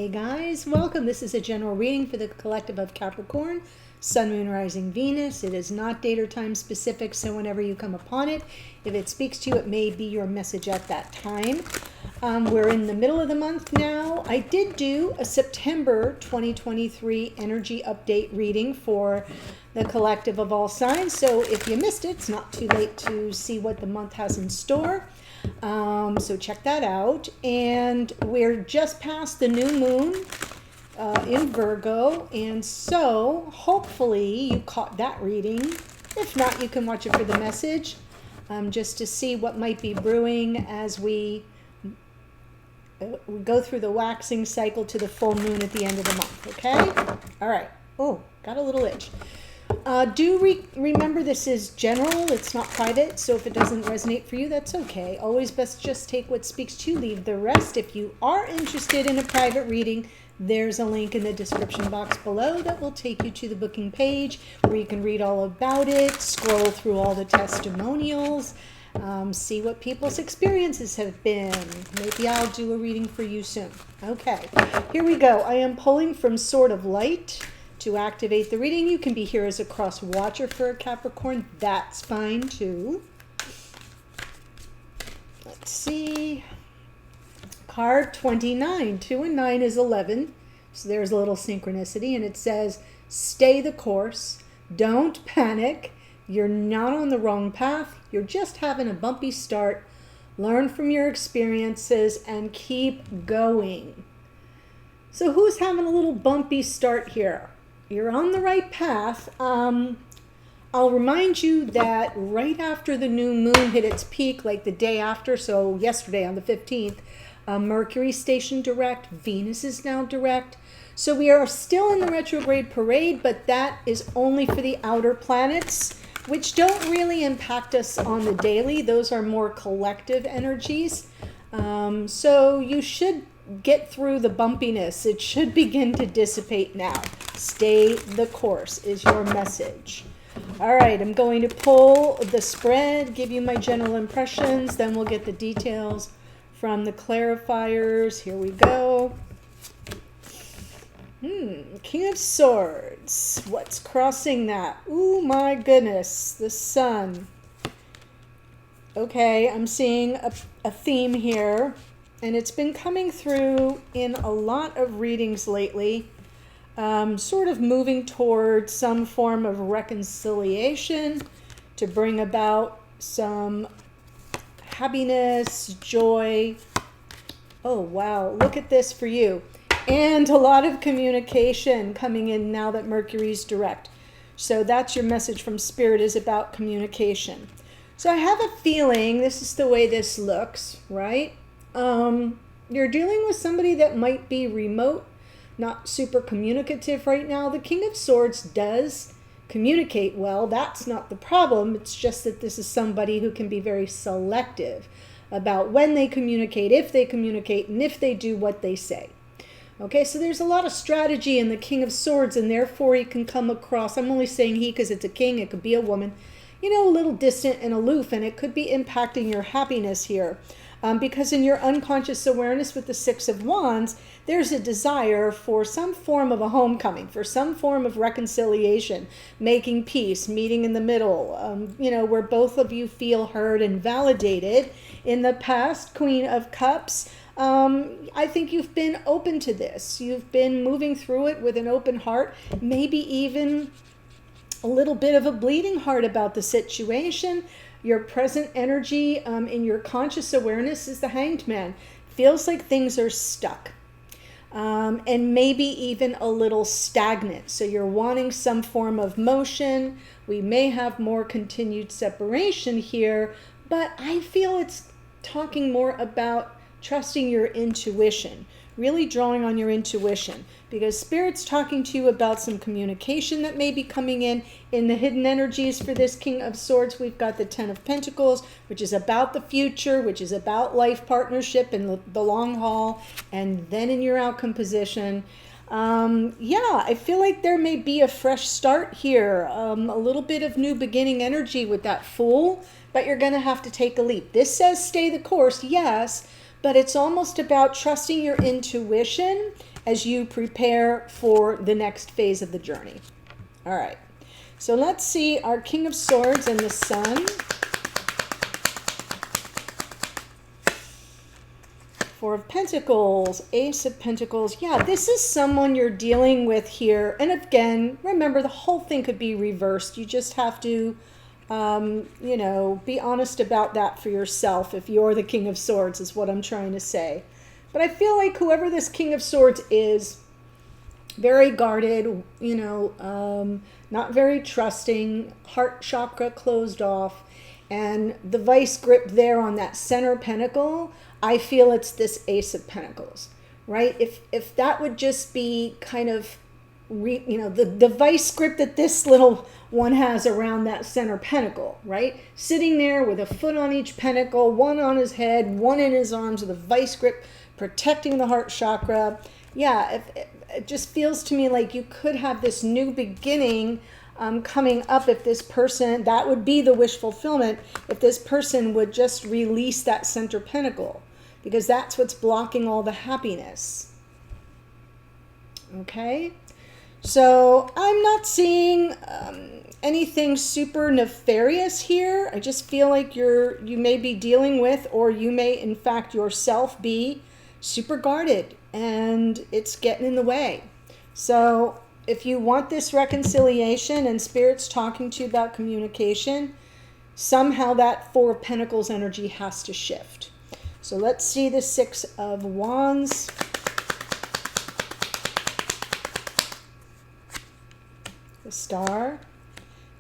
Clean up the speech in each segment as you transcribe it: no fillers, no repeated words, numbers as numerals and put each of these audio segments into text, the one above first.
Hey guys, welcome. This is a general reading for the collective of Capricorn, Sun, Moon, Rising, Venus. It is not date or time specific, so whenever you come upon it, if it speaks to you, it may be your message at that time. We're in the middle of the month now. I did do a September 2023 energy update reading for the collective of all signs, so if you missed it, it's not too late to see what the month has in store. So check that out. And we're just past the new moon in Virgo, and so hopefully you caught that reading. If not, you can watch it for the message, just to see what might be brewing as we go through the waxing cycle to the full moon at the end of the month. Okay? All right. Oh, got a little itch. Remember, this is general, it's not private, so if it doesn't resonate for you, that's okay. Always best just take what speaks to you, leave the rest. If you are interested in a private reading, there's a link in the description box below that will take you to the booking page where you can read all about it, scroll through all the testimonials, see what people's experiences have been. Maybe I'll do a reading for you soon. Okay, here we go. I am pulling from Sword of Light. To activate the reading, you can be here as a cross watcher for a Capricorn. That's fine too. Let's see. Card 29. 2 and 9 is 11. So there's a little synchronicity. And it says, stay the course. Don't panic. You're not on the wrong path. You're just having a bumpy start. Learn from your experiences and keep going. So who's having a little bumpy start here? You're on the right path. I'll remind you that right after the new moon hit its peak, like the day after, so yesterday on the 15th, Mercury stationed direct, Venus is now direct. So we are still in the retrograde parade, but that is only for the outer planets, which don't really impact us on the daily. Those are more collective energies. So you should get through the bumpiness. It should begin to dissipate now. Stay the course is your message. All right, I'm going to pull the spread, give you my general impressions, then we'll get the details from the clarifiers. Here we go. King of Swords. What's crossing that? Ooh, my goodness. The Sun. Okay, I'm seeing a theme here. And it's been coming through in a lot of readings lately, sort of moving towards some form of reconciliation to bring about some happiness, joy. Oh, wow. Look at this for you. And a lot of communication coming in now that Mercury's direct. So that's your message from Spirit, is about communication. So I have a feeling this is the way this looks, right? You're dealing with somebody that might be remote, not super communicative right now. The King of Swords does communicate well. That's not the problem. It's just that this is somebody who can be very selective about when they communicate, and if they do what they say. Okay, so there's a lot of strategy in the King of Swords, and therefore he can come across, I'm only saying he because it's a king, it could be a woman, a little distant and aloof, and it could be impacting your happiness here. Because in your unconscious awareness with the Six of Wands, there's a desire for some form of a homecoming, for some form of reconciliation, making peace, meeting in the middle, where both of you feel heard and validated. In the past, Queen of Cups, I think you've been open to this. You've been moving through it with an open heart, maybe even a little bit of a bleeding heart about the situation. Your present energy in your conscious awareness is the Hanged Man. Feels like things are stuck and maybe even a little stagnant. So you're wanting some form of motion. We may have more continued separation here, but I feel it's talking more about trusting your intuition, really drawing on your intuition, because Spirit's talking to you about some communication that may be coming in the hidden energies for this King of Swords. We've got the Ten of Pentacles, which is about the future, which is about life partnership and the long haul. And then in your outcome position, I feel like there may be a fresh start here, a little bit of new beginning energy with that Fool, but you're going to have to take a leap. This says stay the course, yes, but it's almost about trusting your intuition as you prepare for the next phase of the journey. All right. So let's see our King of Swords and the Sun. Four of Pentacles, Ace of Pentacles. Yeah, this is someone you're dealing with here. And again, remember, the whole thing could be reversed. You just have to, you know, be honest about that for yourself if you're the King of Swords, is what I'm trying to say. But I feel like whoever this King of Swords is, very guarded, you know, not very trusting, heart chakra closed off, and the vice grip there on that center pentacle, I feel it's this Ace of Pentacles, right? If that would just be kind of, you know, the vice grip that this little one has around that center pentacle, right? Sitting there with a foot on each pentacle, one on his head, one in his arms with a vice grip, protecting the heart chakra. Yeah, it just feels to me like you could have this new beginning coming up if this person, that would be the wish fulfillment, if this person would just release that center pentacle, because that's what's blocking all the happiness. Okay, so I'm not seeing anything super nefarious here. I just feel like you may be dealing with, or you may in fact yourself be super guarded, and it's getting in the way. So if you want this reconciliation and Spirit's talking to you about communication, somehow that Four of Pentacles energy has to shift. So let's see the Six of Wands. The Star.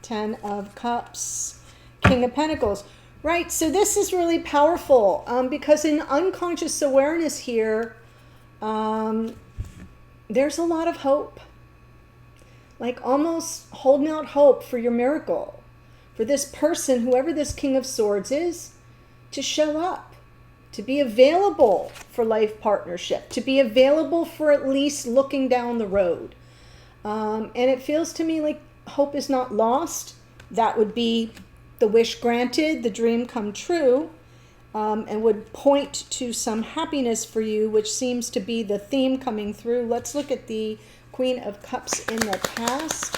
Ten of Cups. King of Pentacles. Right, so this is really powerful because in unconscious awareness here, there's a lot of hope. Like almost holding out hope for your miracle. For this person, whoever this King of Swords is, to show up. To be available for life partnership. To be available for at least looking down the road. And it feels to me like hope is not lost. That would be the wish granted, the dream come true, and would point to some happiness for you, which seems to be the theme coming through. Let's look at the Queen of Cups in the past.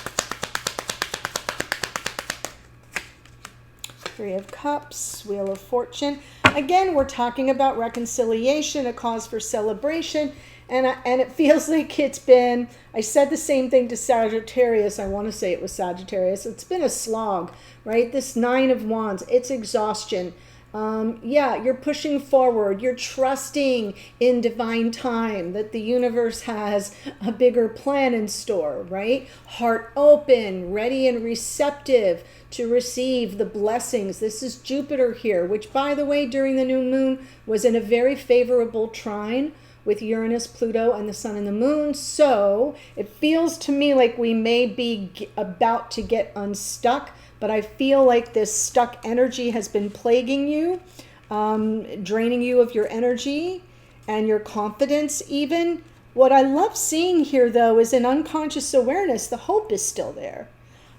Three of Cups, Wheel of Fortune. Again, we're talking about reconciliation, a cause for celebration. And it feels like it's been, I said the same thing to Sagittarius. I want to say it was Sagittarius. It's been a slog, right? This Nine of Wands, it's exhaustion. Yeah, you're pushing forward. You're trusting in divine time that the universe has a bigger plan in store, right? Heart open, ready and receptive to receive the blessings. This is Jupiter here, which, by the way, during the new moon was in a very favorable trine with Uranus, Pluto, and the Sun and the Moon. So it feels to me like we may be about to get unstuck, but I feel like this stuck energy has been plaguing you, draining you of your energy and your confidence even. What I love seeing here, though, is in unconscious awareness, the hope is still there.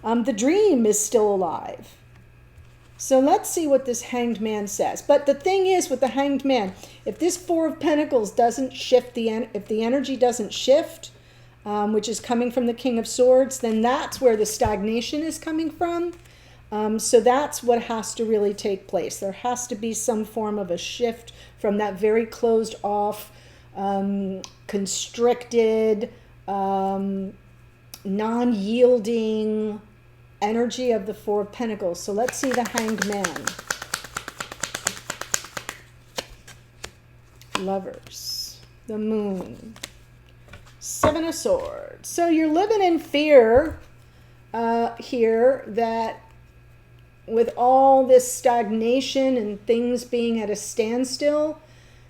The dream is still alive. So let's see what this Hanged Man says. But the thing is with the Hanged Man, if this Four of Pentacles doesn't shift, if the energy doesn't shift, which is coming from the King of Swords, then that's where the stagnation is coming from. So that's what has to really take place. There has to be some form of a shift from that very closed off, constricted, non-yielding energy of the Four of Pentacles. So let's see the Hanged Man. Lovers. The Moon. Seven of Swords. So you're living in fear here that with all this stagnation and things being at a standstill,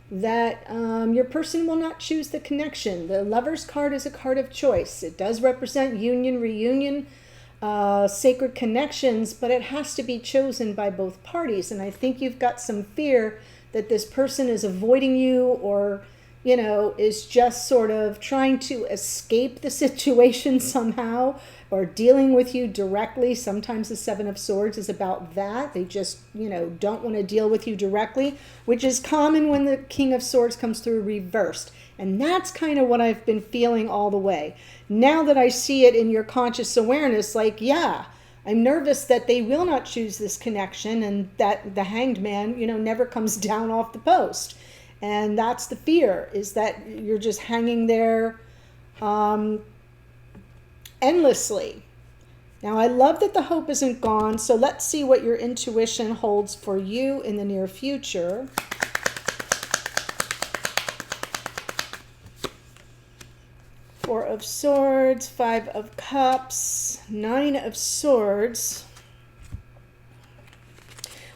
that your person will not choose the connection. The Lover's card is a card of choice. It does represent union, reunion, sacred connections, but it has to be chosen by both parties. And I think you've got some fear that this person is avoiding you or is just sort of trying to escape the situation somehow, or dealing with you directly. Sometimes the Seven of Swords is about that. They just, don't want to deal with you directly, which is common when the King of Swords comes through reversed. And that's kind of what I've been feeling all the way. Now that I see it in your conscious awareness, like, yeah, I'm nervous that they will not choose this connection, and that the Hanged Man, never comes down off the post. And that's the fear, is that you're just hanging there endlessly. Now, I love that the hope isn't gone, so let's see what your intuition holds for you in the near future. Four of Swords, Five of Cups, Nine of Swords.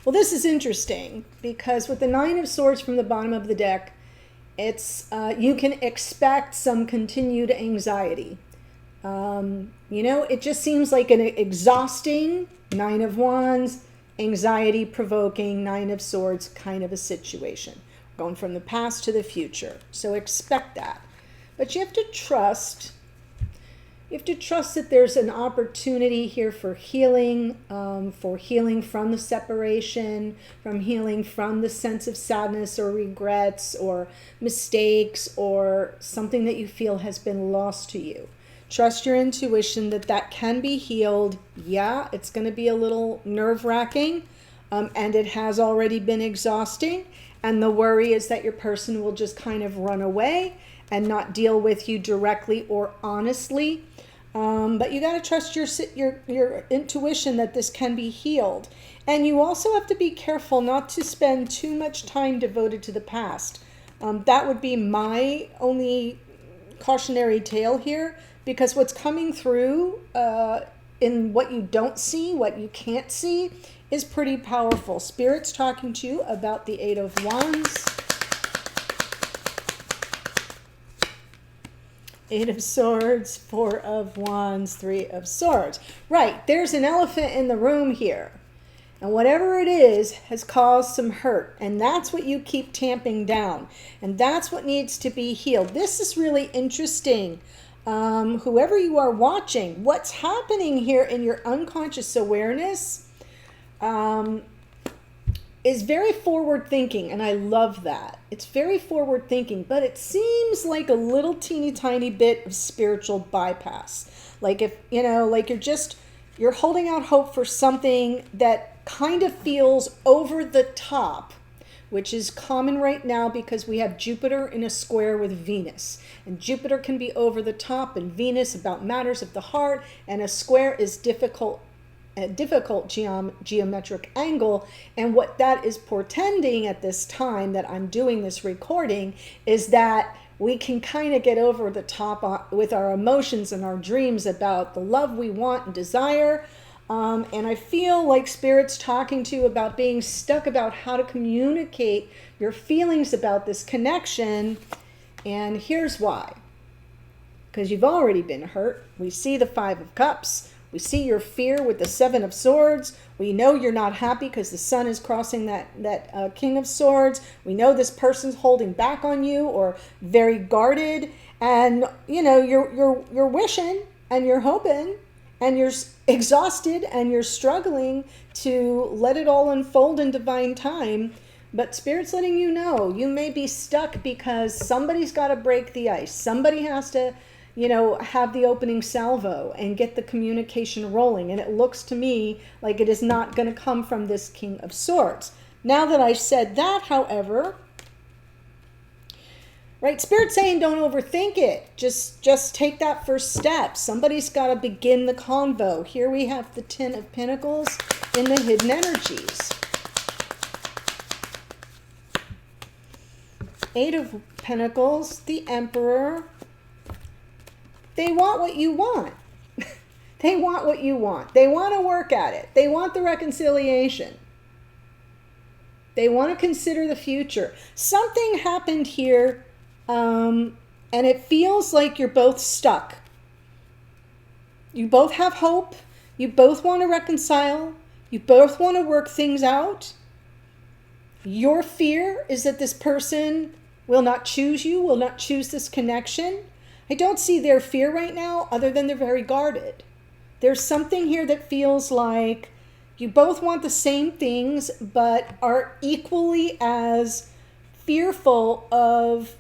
Well, this is interesting because with the Nine of Swords from the bottom of the deck, it's you can expect some continued anxiety. It just seems like an exhausting Nine of Wands, anxiety-provoking Nine of Swords kind of a situation. Going from the past to the future. So expect that. But you have to trust. You have to trust that there's an opportunity here for healing from the separation, from healing from the sense of sadness or regrets or mistakes or something that you feel has been lost to you. Trust your intuition that can be healed. Yeah, it's going to be a little nerve-wracking, and it has already been exhausting. And the worry is that your person will just kind of run away and not deal with you directly or honestly. But you got to trust your intuition that this can be healed. And you also have to be careful not to spend too much time devoted to the past. That would be my only cautionary tale here, because what's coming through in what you don't see, what you can't see, is pretty powerful. Spirit's talking to you about the Eight of Wands. Eight of Swords, Four of Wands, Three of Swords. Right, there's an elephant in the room here. And whatever it is has caused some hurt. And that's what you keep tamping down. And that's what needs to be healed. This is really interesting. Whoever you are watching, what's happening here in your unconscious awareness is very forward thinking, and I love that. It's very forward thinking, but it seems like a little teeny tiny bit of spiritual bypass. Like if, like you're holding out hope for something that kind of feels over the top, which is common right now because we have Jupiter in a square with Venus. And Jupiter can be over the top, and Venus about matters of the heart, and a square is a difficult geometric angle. And what that is portending at this time that I'm doing this recording is that we can kind of get over the top with our emotions and our dreams about the love we want and desire. And I feel like Spirit's talking to you about being stuck about how to communicate your feelings about this connection. And here's why. Because you've already been hurt. We see the Five of Cups. We see your fear with the Seven of Swords. We know you're not happy because the sun is crossing that King of Swords. We know this person's holding back on you or very guarded. And, you're wishing and you're hoping and you're exhausted and you're struggling to let it all unfold in divine time. But Spirit's letting you know you may be stuck because somebody's got to break the ice. Somebody has to, have the opening salvo and get the communication rolling. And it looks to me like it is not going to come from this King of Swords. Now that I said that, however, right, Spirit's saying don't overthink it. Just take that first step. Somebody's got to begin the convo. Here we have the Ten of Pentacles in the hidden energies. Eight of Pentacles, the Emperor. They want what you want. They want what you want. They want to work at it. They want the reconciliation. They want to consider the future. Something happened here, and it feels like you're both stuck. You both have hope. You both want to reconcile. You both want to work things out. Your fear is that this person will not choose you, will not choose this connection. I don't see their fear right now other than they're very guarded. There's something here that feels like you both want the same things, but are equally as fearful of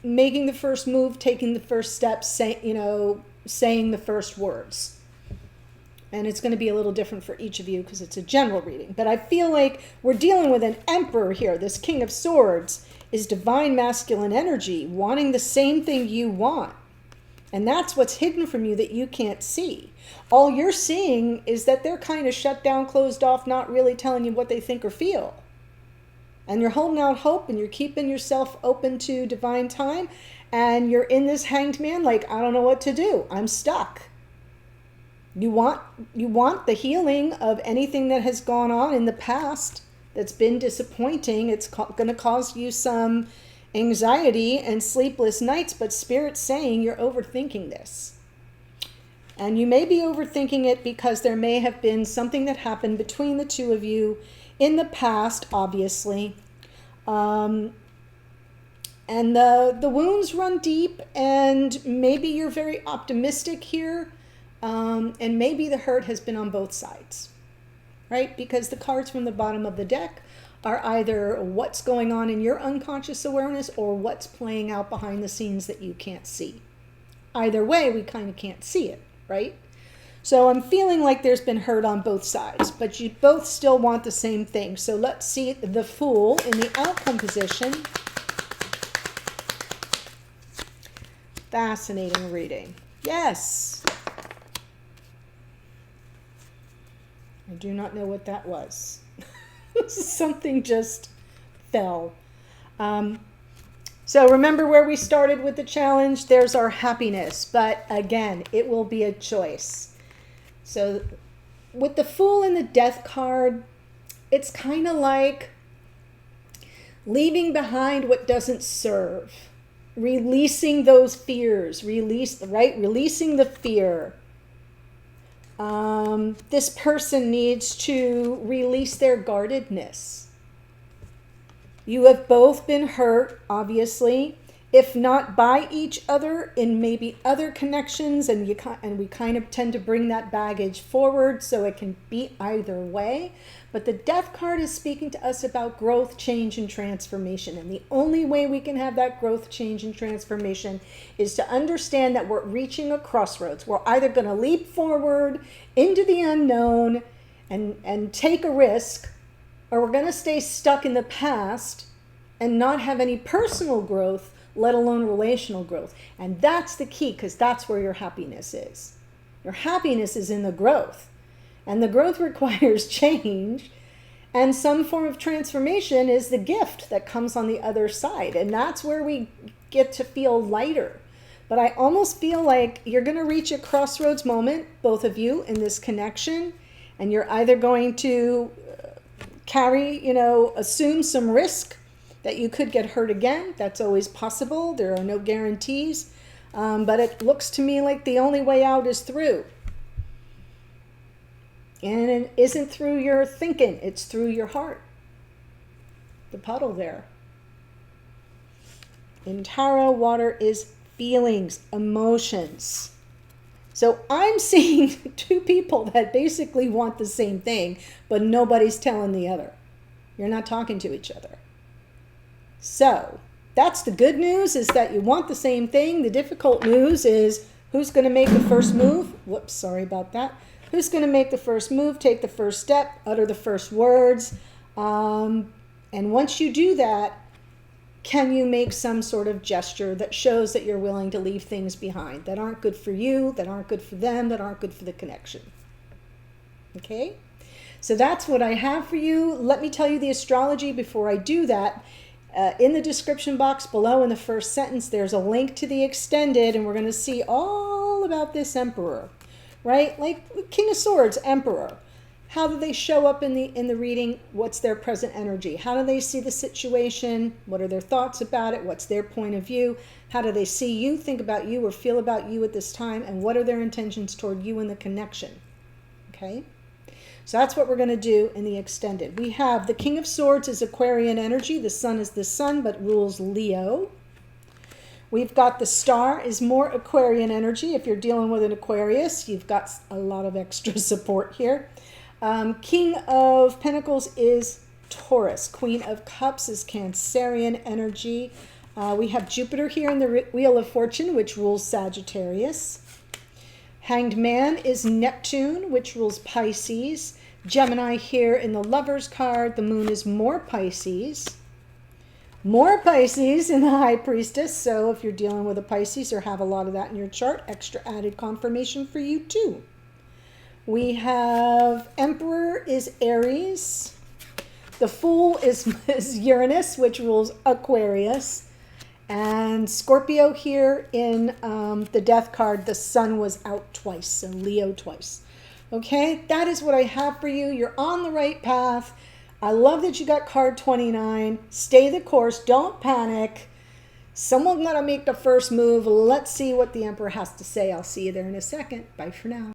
making the first move, taking the first step, saying the first words. And it's going to be a little different for each of you because it's a general reading. But I feel like we're dealing with an emperor here. This King of Swords is divine masculine energy, wanting the same thing you want. And that's what's hidden from you that you can't see. All you're seeing is that they're kind of shut down, closed off, not really telling you what they think or feel. And you're holding out hope and you're keeping yourself open to divine time. And you're in this hanged man like, I don't know what to do. I'm stuck. You want the healing of anything that has gone on in the past that's been disappointing. It's going to cause you some anxiety and sleepless nights, but Spirit's saying you're overthinking this. And you may be overthinking it because there may have been something that happened between the two of you in the past, obviously. And the wounds run deep, and maybe you're very optimistic here. And maybe the hurt has been on both sides, right? Because the cards from the bottom of the deck are either what's going on in your unconscious awareness or what's playing out behind the scenes that you can't see. Either way, we kind of can't see it, right? So I'm feeling like there's been hurt on both sides, but you both still want the same thing. So let's see the Fool in the outcome position. Fascinating reading. Yes. I do not know what that was. Something just fell. So remember where we started with the challenge? There's our happiness. But again, it will be a choice. So with the Fool and the Death card, it's kind of like leaving behind what doesn't serve. Releasing those fears. Releasing the fear. This person needs to release their guardedness. You have both been hurt, obviously, if not by each other, in maybe other connections, and we kind of tend to bring that baggage forward, so it can be either way. But the Death card is speaking to us about growth, change, and transformation. And the only way we can have that growth, change, and transformation is to understand that we're reaching a crossroads. We're either going to leap forward into the unknown and take a risk, or we're going to stay stuck in the past and not have any personal growth, let alone relational growth. And that's the key, because that's where your happiness is. Your happiness is in the growth. And the growth requires change, and some form of transformation is the gift that comes on the other side. And that's where we get to feel lighter. But I almost feel like you're going to reach a crossroads moment, both of you, in this connection. And you're either going to assume some risk that you could get hurt again. That's always possible. There are no guarantees. But it looks to me like the only way out is through. And it isn't through your thinking, it's through your heart. The puddle there. In tarot, water is feelings, emotions. So I'm seeing two people that basically want the same thing, but nobody's telling the other. You're not talking to each other. So that's the good news, is that you want the same thing. The difficult news is who's going to make the first move. Whoops, sorry about that. Who's going to make the first move, take the first step, utter the first words. And once you do that, can you make some sort of gesture that shows that you're willing to leave things behind that aren't good for you, that aren't good for them, that aren't good for the connection? Okay? So that's what I have for you. Let me tell you the astrology before I do that. In the description box below in the first sentence, there's a link to the extended, and we're going to see all about this emperor. Right? Like King of Swords, Emperor. How do they show up in the reading? What's their present energy? How do they see the situation? What are their thoughts about it? What's their point of view? How do they see you, think about you, or feel about you at this time? And what are their intentions toward you and the connection? Okay? So that's what we're going to do in the extended. We have the King of Swords is Aquarian energy. The Sun is the Sun, but rules Leo. We've got the Star is more Aquarian energy. If you're dealing with an Aquarius, you've got a lot of extra support here. King of Pentacles is Taurus. Queen of Cups is Cancerian energy. We have Jupiter here in the Wheel of Fortune, which rules Sagittarius. Hanged Man is Neptune, which rules Pisces. Gemini here in the Lover's card. The Moon is more Pisces. More Pisces in the High Priestess. So if you're dealing with a Pisces or have a lot of that in your chart, extra added confirmation for you too. We have Emperor is Aries. The Fool is Uranus, which rules Aquarius. And Scorpio here in the Death card, the Sun was out twice, so Leo twice. Okay, that is what I have for you. You're on the right path. I love that you got card 29. Stay the course. Don't panic. Someone's going to make the first move. Let's see what the Emperor has to say. I'll see you there in a second. Bye for now.